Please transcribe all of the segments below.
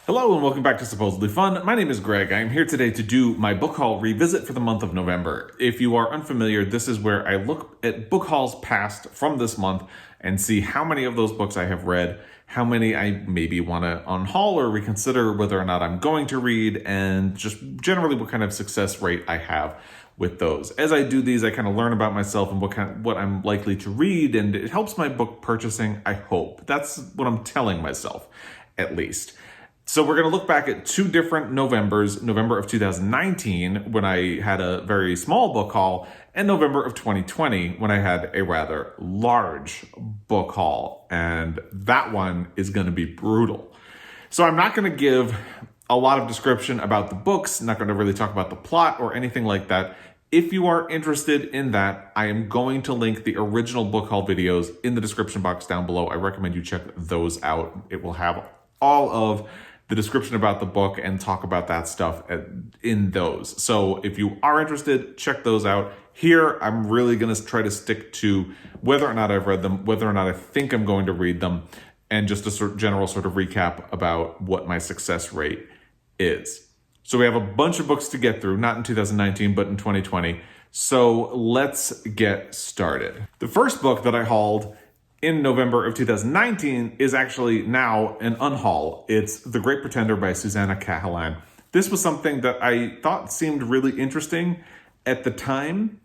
Hello and welcome back to Supposedly Fun. My name is Greg. I am here today to do my book haul revisit for the month of November. If you are unfamiliar, this is where I look at book hauls past from this month and see how many of those books I have read, how many I maybe want to unhaul or reconsider whether or not I'm going to read, and just generally what kind of success rate I have with those. As I do these, I kind of learn about myself and what I'm likely to read, and it helps my book purchasing, I hope. That's what I'm telling myself, at least. So we're going to look back at two different Novembers, November of 2019, when I had a very small book haul, and November of 2020, when I had a rather large book haul. And that one is going to be brutal. So I'm not going to give a lot of description about the books, not going to really talk about the plot or anything like that. If you are interested in that, I am going to link the original book haul videos in the description box down below. I recommend you check those out. It will have all of the description about the book and talk about that stuff in those. So if you are interested, check those out. Here, I'm really going to try to stick to whether or not I've read them, whether or not I think I'm going to read them, and just a general sort of recap about what my success rate is. So we have a bunch of books to get through, not in 2019, but in 2020. So let's get started. The first book that I hauled in November of 2019 is actually now an unhaul. It's The Great Pretender by Susannah Cahalan. This was something that I thought seemed really interesting at the time.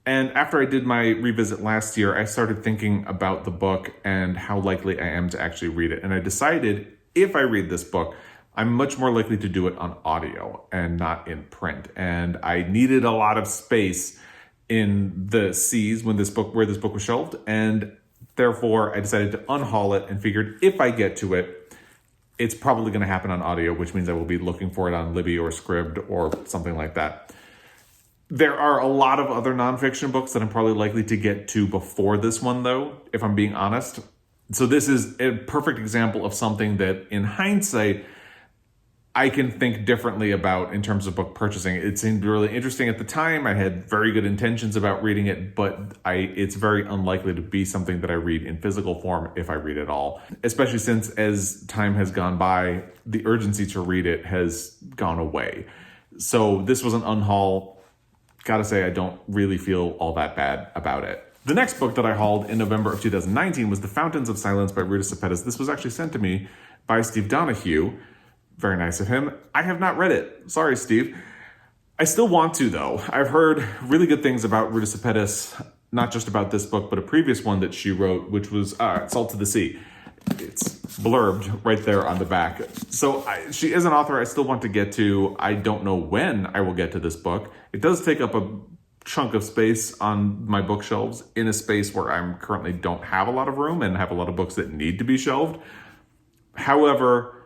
And after I did my revisit last year, I started thinking about the book and how likely I am to actually read it. And I decided if I read this book, I'm much more likely to do it on audio and not in print. And I needed a lot of space in the C's where this book was shelved. And therefore, I decided to unhaul it and figured if I get to it, it's probably going to happen on audio, which means I will be looking for it on Libby or Scribd or something like that. There are a lot of other nonfiction books that I'm probably likely to get to before this one, though, if I'm being honest. So this is a perfect example of something that, in hindsight, I can think differently about in terms of book purchasing. It seemed really interesting at the time. I had very good intentions about reading it, but it's very unlikely to be something that I read in physical form if I read it all. Especially since as time has gone by, the urgency to read it has gone away. So this was an unhaul. Gotta say, I don't really feel all that bad about it. The next book that I hauled in November of 2019 was The Fountains of Silence by Ruth Sepetys. This was actually sent to me by Steve Donahue. Very nice of him. I have not read it. Sorry, Steve. I still want to, though. I've heard really good things about Ruth Sepetys, not just about this book, but a previous one that she wrote, which was Salt to the Sea. It's blurbed right there on the back. So she is an author I still want to get to. I don't know when I will get to this book. It does take up a chunk of space on my bookshelves in a space where I currently don't have a lot of room and have a lot of books that need to be shelved. However,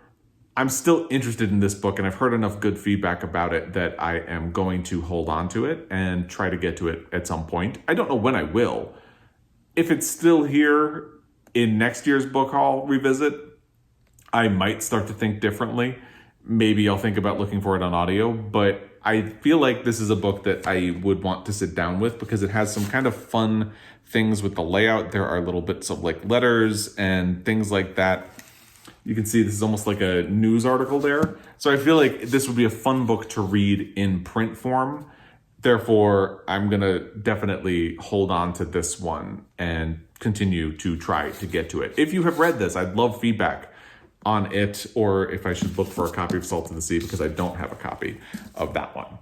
I'm still interested in this book, and I've heard enough good feedback about it that I am going to hold on to it and try to get to it at some point. I don't know when I will. If it's still here in next year's book haul revisit, I might start to think differently. Maybe I'll think about looking for it on audio, but I feel like this is a book that I would want to sit down with because it has some kind of fun things with the layout. There are little bits of like letters and things like that. You can see this is almost like a news article there. So I feel like this would be a fun book to read in print form. Therefore, I'm going to definitely hold on to this one and continue to try to get to it. If you have read this, I'd love feedback on it, or if I should look for a copy of Salt to the Sea, because I don't have a copy of that one.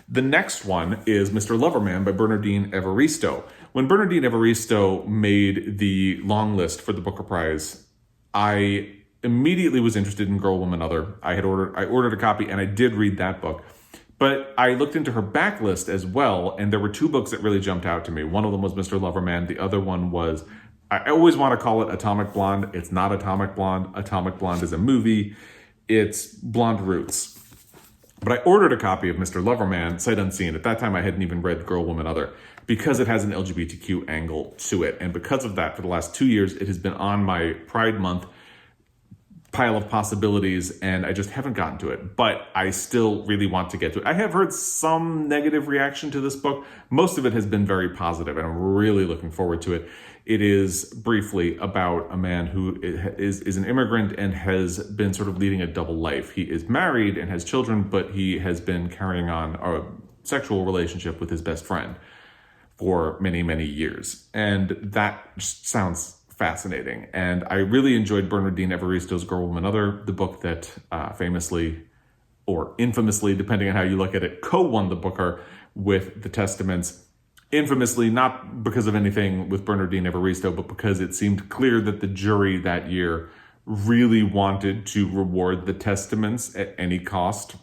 The next one is Mr. Loverman by Bernardine Evaristo. When Bernardine Evaristo made the long list for the Booker Prize, I immediately was interested in Girl, Woman, Other. I ordered a copy and I did read that book. But I looked into her backlist as well, and there were two books that really jumped out to me. One of them was Mr. Loverman. The other one was, I always want to call it Atomic Blonde. It's not Atomic Blonde. Atomic Blonde is a movie. It's Blonde Roots. But I ordered a copy of Mr. Loverman, sight unseen. At that time, I hadn't even read Girl, Woman, Other, because it has an LGBTQ angle to it. And because of that, for the last 2 years, it has been on my Pride Month pile of possibilities, and I just haven't gotten to it, but I still really want to get to it. I have heard some negative reaction to this book. Most of it has been very positive, and I'm really looking forward to it. It is briefly about a man who is an immigrant and has been sort of leading a double life. He is married and has children, but he has been carrying on a sexual relationship with his best friend for many, many years. And that just sounds fascinating. And I really enjoyed Bernardine Evaristo's Girl, Woman, Other, the book that famously or infamously, depending on how you look at it, co-won the Booker with The Testaments. Infamously, not because of anything with Bernardine Evaristo, but because it seemed clear that the jury that year really wanted to reward The Testaments at any cost.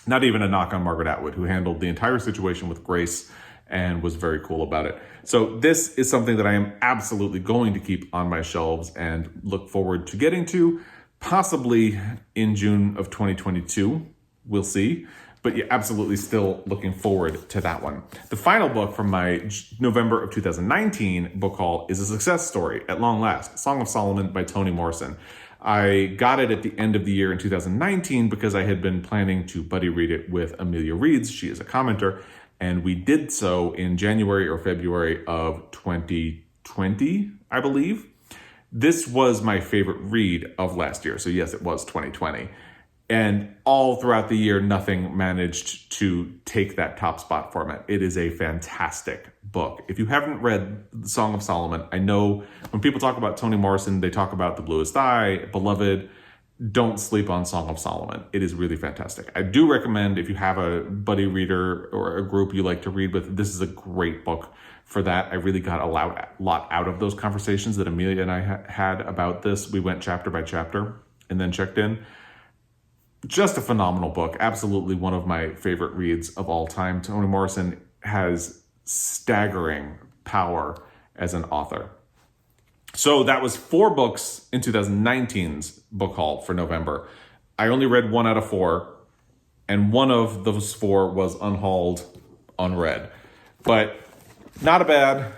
Not even a knock on Margaret Atwood, who handled the entire situation with grace and was very cool about it. So this is something that I am absolutely going to keep on my shelves and look forward to getting to, possibly in June of 2022. We'll see. But yeah, absolutely still looking forward to that one. The final book from my November of 2019 book haul is a success story at long last, Song of Solomon by Toni Morrison. I got it at the end of the year in 2019 because I had been planning to buddy read it with Amelia Reeds. She is a commenter, and we did so in January or February of 2020, I believe. This was my favorite read of last year. So yes, it was 2020. And all throughout the year, nothing managed to take that top spot for me. It is a fantastic book. If you haven't read The Song of Solomon, I know when people talk about Toni Morrison, they talk about The Bluest Eye, Beloved. Don't sleep on Song of Solomon. It is really fantastic. I do recommend, if you have a buddy reader or a group you like to read with, this is a great book for that. I really got a lot out of those conversations that Amelia and I had about this. We went chapter by chapter and then checked in. Just a phenomenal book. Absolutely one of my favorite reads of all time. Toni Morrison has staggering power as an author. So that was 4 books in 2019's book haul for November. I only read 1 out of 4, and one of those 4 was unhauled, unread. But not a bad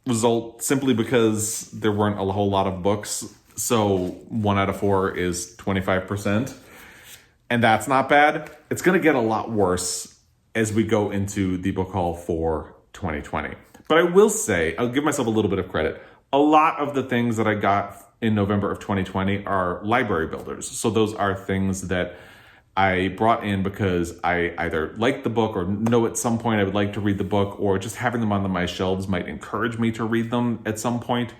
result, simply because there weren't a whole lot of books. So 1 out of 4 is 25%. And that's not bad. It's going to get a lot worse as we go into the book haul for 2020. But I will say, I'll give myself a little bit of credit. A lot of the things that I got in November of 2020 are library builders. So those are things that I brought in because I either liked the book or know at some point I would like to read the book, or just having them on my shelves might encourage me to read them at some point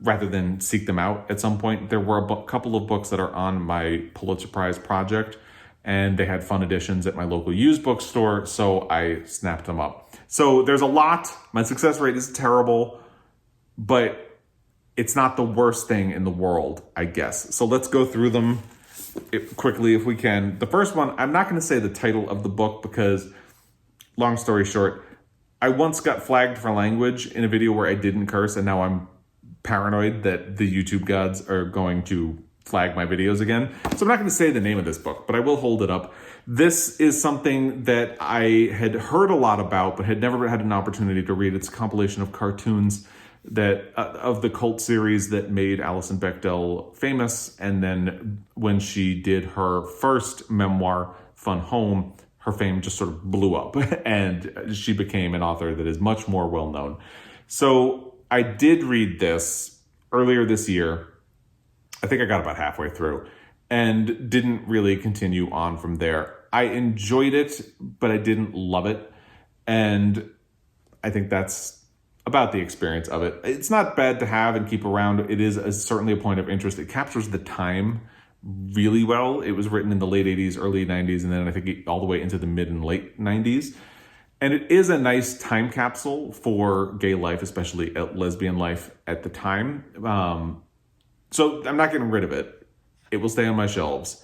rather than seek them out at some point. There were a couple of books that are on my Pulitzer Prize project, and they had fun editions at my local used bookstore, so I snapped them up. So there's a lot. My success rate is terrible, but it's not the worst thing in the world, I guess. So let's go through them quickly if we can. The first one, I'm not going to say the title of the book because, long story short, I once got flagged for language in a video where I didn't curse, and now I'm paranoid that the YouTube gods are going to flag my videos again. So I'm not going to say the name of this book, but I will hold it up. This is something that I had heard a lot about, but had never had an opportunity to read. It's a compilation of cartoons that of the cult series that made Alison Bechdel famous. And then when she did her first memoir, Fun Home, her fame just sort of blew up and she became an author that is much more well-known. So I did read this earlier this year. I think I got about halfway through and didn't really continue on from there. I enjoyed it, but I didn't love it. And I think that's about the experience of it. It's not bad to have and keep around. It is certainly a point of interest. It captures the time really well. It was written in the late 80s, early 90s, and then I think all the way into the mid and late 90s. And it is a nice time capsule for gay life, especially lesbian life at the time. So I'm not getting rid of it. It will stay on my shelves,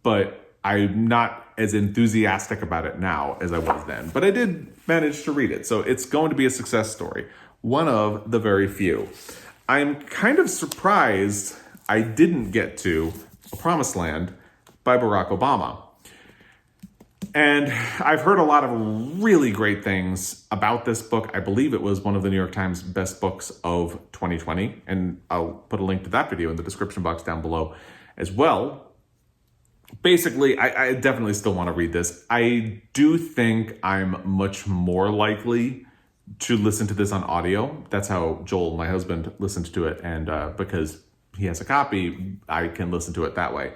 but I'm not as enthusiastic about it now as I was then. But I did manage to read it, so it's going to be a success story. One of the very few. I'm kind of surprised I didn't get to A Promised Land by Barack Obama. And I've heard a lot of really great things about this book. I believe it was one of the New York Times best books of 2020. And I'll put a link to that video in the description box down below as well. Basically, I definitely still want to read this. I do think I'm much more likely to listen to this on audio. That's how Joel, my husband, listened to it. And because he has a copy, I can listen to it that way.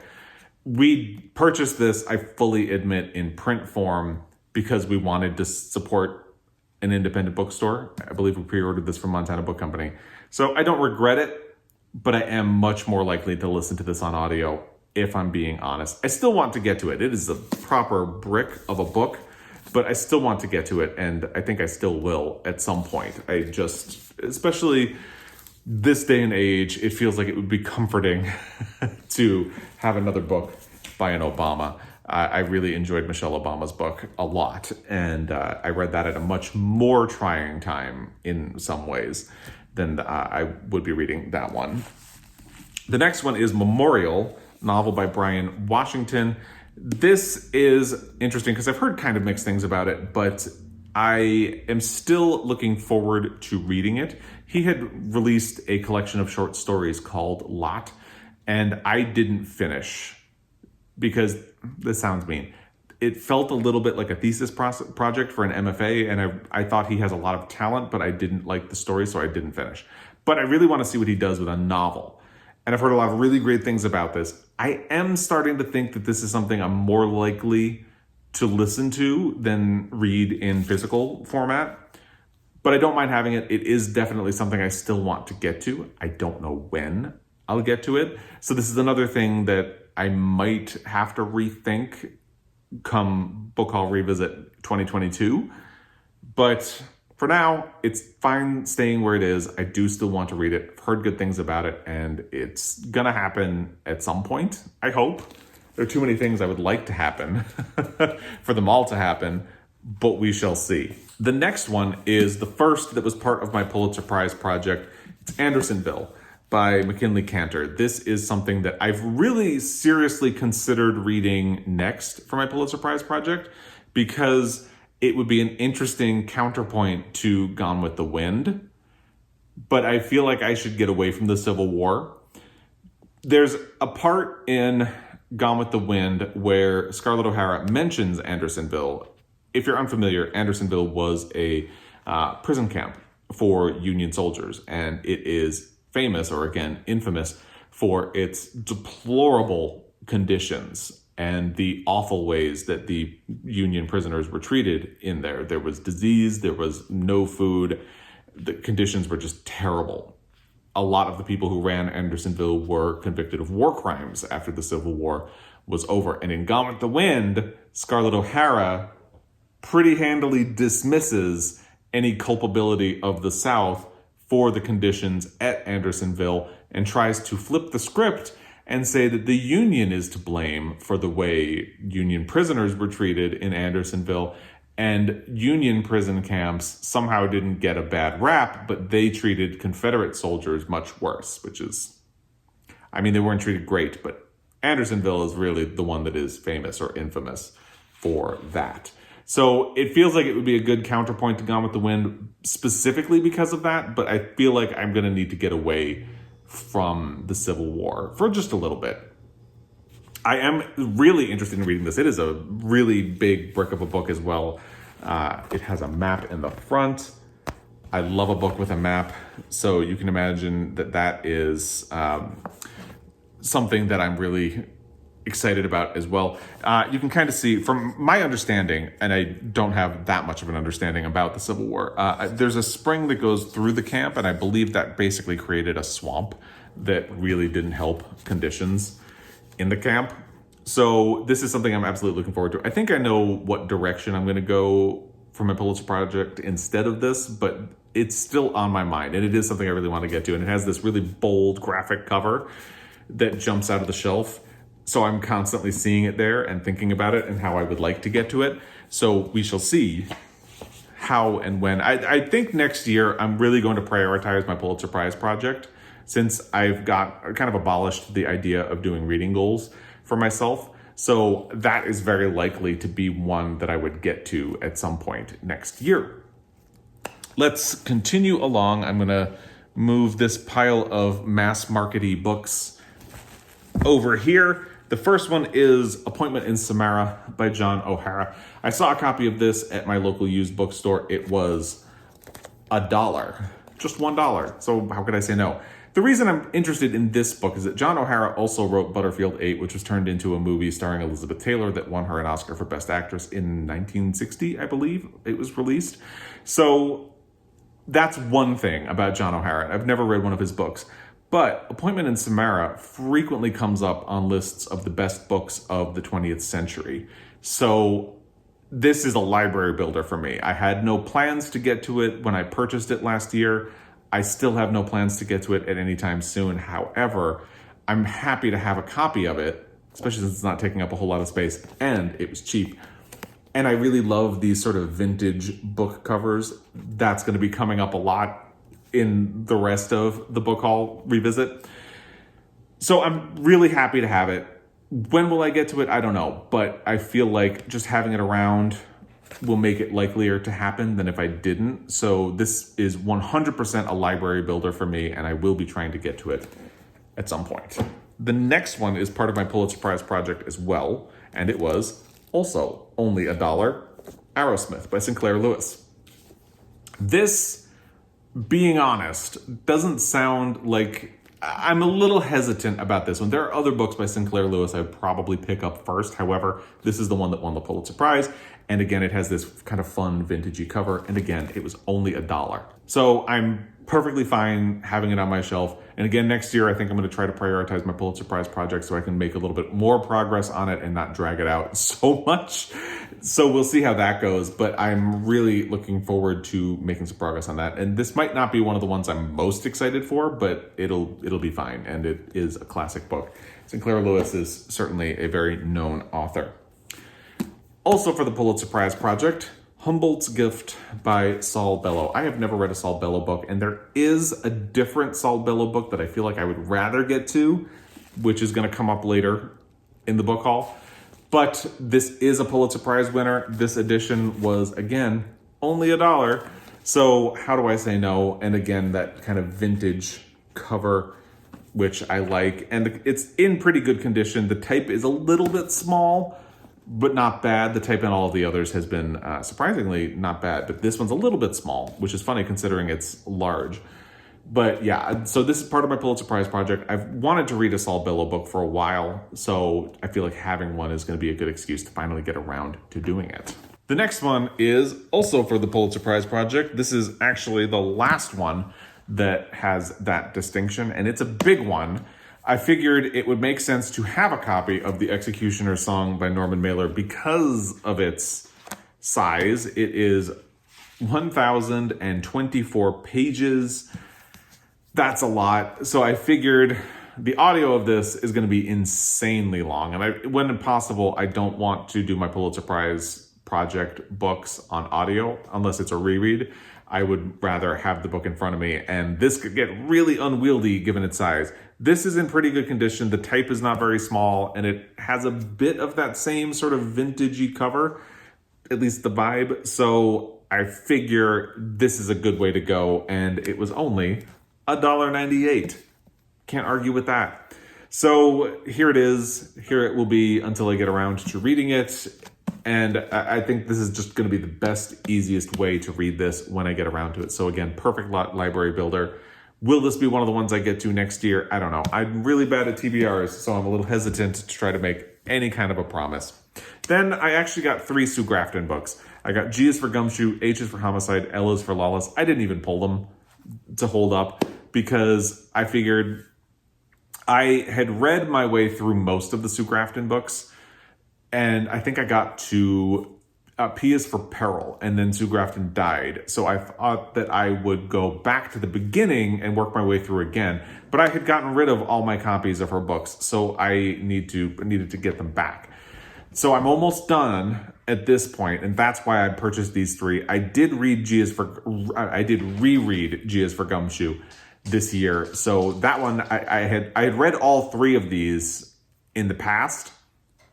We purchased this, I fully admit, in print form because we wanted to support an independent bookstore. I believe we pre-ordered this from Montana Book Company. So I don't regret it, but I am much more likely to listen to this on audio if I'm being honest. I still want to get to it. It is a proper brick of a book, but I still want to get to it, and I think I still will at some point. I just, especially this day and age, it feels like it would be comforting to have another book by an Obama. I really enjoyed Michelle Obama's book a lot, and I read that at a much more trying time in some ways than I would be reading that one. The next one is Memorial, novel by Bryan Washington. This is interesting because I've heard kind of mixed things about it, but I am still looking forward to reading it. He had released a collection of short stories called Lot, and I didn't finish because this sounds mean. It felt a little bit like a thesis project for an MFA, and I thought he has a lot of talent, but I didn't like the story, so I didn't finish. But I really want to see what he does with a novel. And I've heard a lot of really great things about this. I am starting to think that this is something I'm more likely to listen to than read in physical format. But I don't mind having it. It is definitely something I still want to get to. I don't know when I'll get to it. So this is another thing that I might have to rethink come Book Haul Revisit 2022. But for now, it's fine staying where it is. I do still want to read it. I've heard good things about it, and it's gonna happen at some point, I hope. There are too many things I would like to happen for them all to happen, but we shall see. The next one is the first that was part of my Pulitzer Prize project. It's Andersonville by Mackinlay Kantor. This is something that I've really seriously considered reading next for my Pulitzer Prize project because it would be an interesting counterpoint to Gone with the Wind, but I feel like I should get away from the Civil War. There's a part in Gone with the Wind where Scarlett O'Hara mentions Andersonville. If you're unfamiliar, Andersonville was a prison camp for Union soldiers, and it is famous, or again, infamous, for its deplorable conditions and the awful ways that the Union prisoners were treated in there. There was disease, there was no food, the conditions were just terrible. A lot of the people who ran Andersonville were convicted of war crimes after the Civil War was over. And in Gone with the Wind, Scarlett O'Hara pretty handily dismisses any culpability of the South for the conditions at Andersonville and tries to flip the script and say that the Union is to blame for the way Union prisoners were treated in Andersonville, and Union prison camps somehow didn't get a bad rap, but they treated Confederate soldiers much worse, which is, I mean, they weren't treated great, but Andersonville is really the one that is famous or infamous for that. So it feels like it would be a good counterpoint to Gone with the Wind specifically because of that, but I feel like I'm going to need to get away from the Civil War for just a little bit. I am really interested in reading this. It is a really big brick of a book as well. It has a map in the front. I love a book with a map, so you can imagine that that is something that I'm really excited about as well. You can kind of see from my understanding, and I don't have that much of an understanding about the Civil War, there's a spring that goes through the camp, and I believe that basically created a swamp that really didn't help conditions in the camp. So this is something I'm absolutely looking forward to. I think I know what direction I'm going to go for my Pulitzer project instead of this, but it's still on my mind, and it is something I really want to get to, and it has this really bold graphic cover that jumps out of the shelf. So I'm constantly seeing it there and thinking about it and how I would like to get to it. So we shall see how and when. I think next year I'm really going to prioritize my Pulitzer Prize project since I've got kind of abolished the idea of doing reading goals for myself. So that is very likely to be one that I would get to at some point next year. Let's continue along. I'm going to move this pile of mass market-y books over here. The first one is Appointment in Samarra by John O'Hara. I saw a copy of this at my local used bookstore. It was $1. Just $1. So how could I say no? The reason I'm interested in this book is that John O'Hara also wrote Butterfield 8, which was turned into a movie starring Elizabeth Taylor that won her an Oscar for Best Actress in 1960, I believe it was released. So that's one thing about John O'Hara. I've never read one of his books. But Appointment in Samarra frequently comes up on lists of the best books of the 20th century. So this is a library builder for me. I had no plans to get to it when I purchased it last year. I still have no plans to get to it at any time soon. However, I'm happy to have a copy of it, especially since it's not taking up a whole lot of space, and it was cheap. And I really love these sort of vintage book covers. That's going to be coming up a lot in the rest of the book haul revisit. So I'm really happy to have it. When will I get to it? I don't know. But I feel like just having it around will make it likelier to happen than if I didn't. So this is 100% a library builder for me, and I will be trying to get to it at some point. The next one is part of my Pulitzer Prize project as well, and it was also only $1, Arrowsmith by Sinclair Lewis. This, being honest, doesn't sound like... I'm a little hesitant about this one. There are other books by Sinclair Lewis I'd probably pick up first. However, this is the one that won the Pulitzer Prize. And again, it has this kind of fun vintagey cover. And again, it was only $1. So I'm perfectly fine having it on my shelf. And again, next year, I think I'm going to try to prioritize my Pulitzer Prize project so I can make a little bit more progress on it and not drag it out so much. So we'll see how that goes. But I'm really looking forward to making some progress on that. And this might not be one of the ones I'm most excited for, but it'll be fine. And it is a classic book. Sinclair Lewis is certainly a very known author. Also for the Pulitzer Prize project, Humboldt's Gift by Saul Bellow. I have never read a Saul Bellow book, and there is a different Saul Bellow book that I feel like I would rather get to, which is going to come up later in the book haul. But this is a Pulitzer Prize winner. This edition was, again, only $1. So how do I say no? And again, that kind of vintage cover, which I like. And it's in pretty good condition. The type is a little bit small, but not bad. The type in all of the others has been surprisingly not bad, but this one's a little bit small, which is funny considering it's large. But yeah, so this is part of my Pulitzer Prize project. I've wanted to read a Saul Bellow book for a while, so I feel like having one is going to be a good excuse to finally get around to doing it. The next one is also for the Pulitzer Prize project. This is actually the last one that has that distinction, and it's a big one. I figured it would make sense to have a copy of The Executioner's Song by Norman Mailer because of its size. It is 1,024 pages. That's a lot. So I figured the audio of this is going to be insanely long. And when possible, I don't want to do my Pulitzer Prize project books on audio unless it's a reread. I would rather have the book in front of me, and this could get really unwieldy given its size. This is in pretty good condition. The type is not very small, and it has a bit of that same sort of vintagey cover, at least the vibe. So I figure this is a good way to go, and it was only $1.98. Can't argue with that. So here it is. Here it will be until I get around to reading it. And I think this is just going to be the best, easiest way to read this when I get around to it. So again, perfect library builder. Will this be one of the ones I get to next year? I don't know. I'm really bad at TBRs, so I'm a little hesitant to try to make any kind of a promise. Then I actually got 3 Sue Grafton books. I got G is for Gumshoe, H is for Homicide, L is for Lawless. I didn't even pull them to hold up because I figured I had read my way through most of the Sue Grafton books. And I think I got to P is for Peril, and then Sue Grafton died. So I thought that I would go back to the beginning and work my way through again. But I had gotten rid of all my copies of her books, so I needed to get them back. So I'm almost done at this point, and that's why I purchased these 3. I did reread G is for Gumshoe this year. So that one I had read all 3 of these in the past.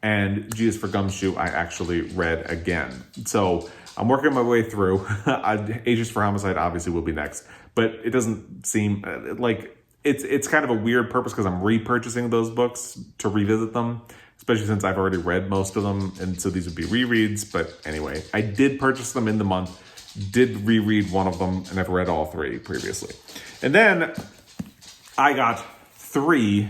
And G is for Gumshoe, I actually read again. So I'm working my way through. H is for Homicide obviously will be next. But it doesn't seem like it's kind of a weird purpose because I'm repurchasing those books to revisit them, especially since I've already read most of them. And so these would be rereads. But anyway, I did purchase them in the month. did reread one of them, and I've read all three previously. And then I got 3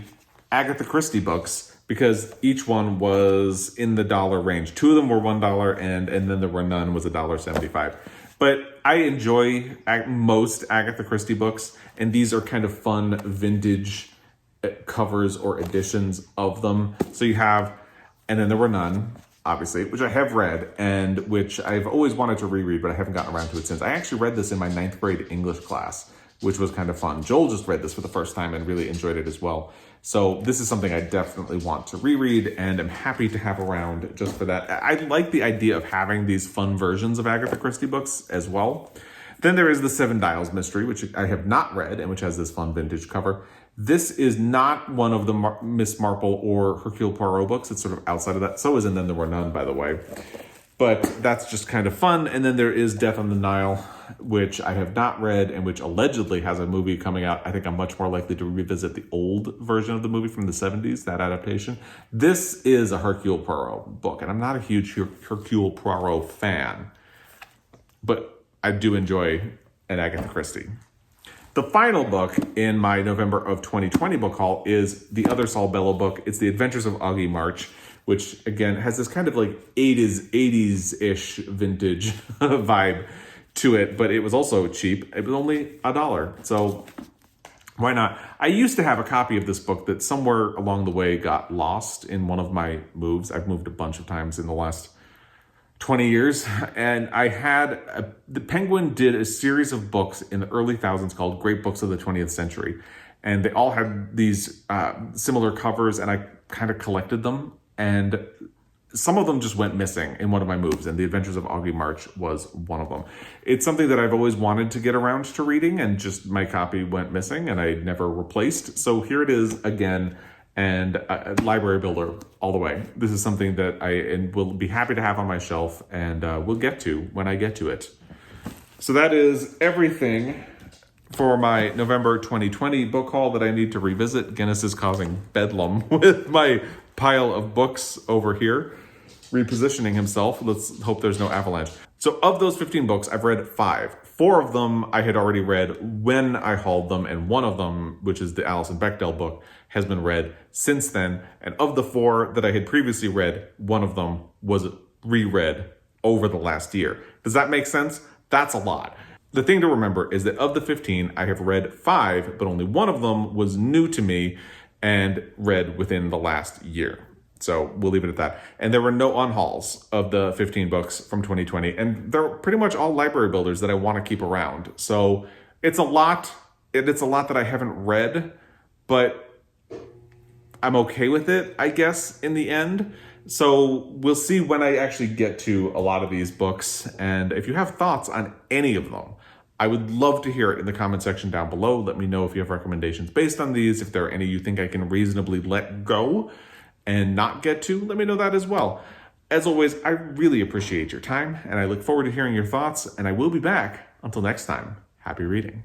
Agatha Christie books because each one was in the dollar range. 2 of them were $1 and then there were none was $1.75. But I enjoy most Agatha Christie books, and these are kind of fun vintage covers or editions of them. So you have, and then there were none, obviously, which I have read and which I've always wanted to reread, but I haven't gotten around to it since. I actually read this in my 9th grade English class, which was kind of fun. Joel just read this for the first time and really enjoyed it as well. So this is something I definitely want to reread, and I'm happy to have around just for that. I like the idea of having these fun versions of Agatha Christie books as well. Then there is the Seven Dials mystery, which I have not read and which has this fun vintage cover. This is not one of the Miss Marple or Hercule Poirot books. It's sort of outside of that. So is And Then There Were None, by the way. But that's just kind of fun. And then there is Death on the Nile, which I have not read and which allegedly has a movie coming out. I think I'm much more likely to revisit the old version of the movie from the 70s, that adaptation. This is a Hercule Poirot book, and I'm not a huge Hercule Poirot fan, but I do enjoy an Agatha Christie. The final book in my November of 2020 book haul is the other Saul Bellow book. It's The Adventures of Augie March, which again has this kind of like 80s-ish vintage vibe to it, but it was also cheap. It was only $1, so why not? I used to have a copy of this book that somewhere along the way got lost in one of my moves. I've moved a bunch of times in the last 20 years, and I had the Penguin did a series of books in the early thousands called Great Books of the 20th Century, and they all had these similar covers, and I kind of collected them, and some of them just went missing in one of my moves, and The Adventures of Augie March was one of them. It's something that I've always wanted to get around to reading, and just my copy went missing, and I never replaced. So here it is again, and a library builder all the way. This is something that I will be happy to have on my shelf, and will get to when I get to it. So that is everything for my November 2020 book haul that I need to revisit. Guinness is causing bedlam with my pile of books over here, repositioning himself. Let's hope there's no avalanche. So of those 15 books, I've read 5. 4 of them I had already read when I hauled them, and one of them, which is the Alison Bechdel book, has been read since then. And of the 4 that I had previously read, one of them was reread over the last year. Does that make sense? That's a lot. The thing to remember is that of the 15, I have read 5, but only one of them was new to me and read within the last year. So we'll leave it at that. And there were no unhauls of the 15 books from 2020. And they're pretty much all library builders that I want to keep around. So it's a lot. It's a lot that I haven't read, but I'm okay with it, I guess, in the end. So we'll see when I actually get to a lot of these books. And if you have thoughts on any of them, I would love to hear it in the comment section down below. Let me know if you have recommendations based on these. If there are any you think I can reasonably let go and not get to, let me know that as well. As always, I really appreciate your time, and I look forward to hearing your thoughts, and I will be back. Until next time, happy reading.